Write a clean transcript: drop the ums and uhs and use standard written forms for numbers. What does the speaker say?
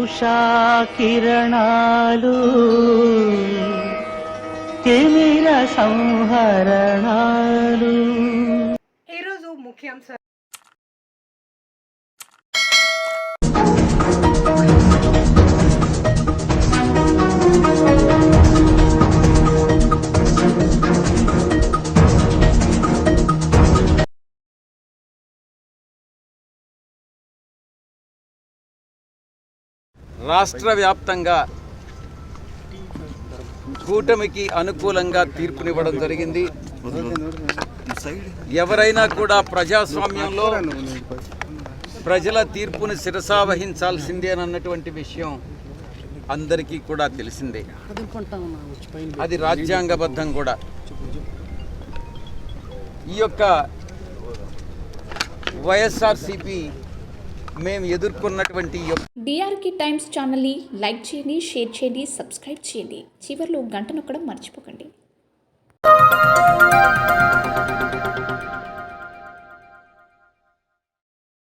ఉషా కిరణాలు తిమిర సంహరణాలు. ఈరోజు ముఖ్యాంశాలు. రాష్ట్ర వ్యాప్తంగా కూటమికి అనుకూలంగా తీర్పునివ్వడం జరిగింది. ఎవరైనా కూడా ప్రజాస్వామ్యంలో ప్రజల తీర్పుని శిరసావహించాల్సిందే అన్నటువంటి విషయం అందరికీ కూడా తెలిసిందే. అది రాజ్యాంగబద్ధం కూడా. ఈ యొక్క వైఎస్ఆర్సీపీ మేము ఎదుర్కొన్నటువంటి డిఆర్కే టైమ్స్ ఛానల్ని లైక్ చేయండి, షేర్ చేయండి, సబ్స్క్రైబ్ చేయండి. చివర్లో గంట నొక్కడం మర్చిపోకండి.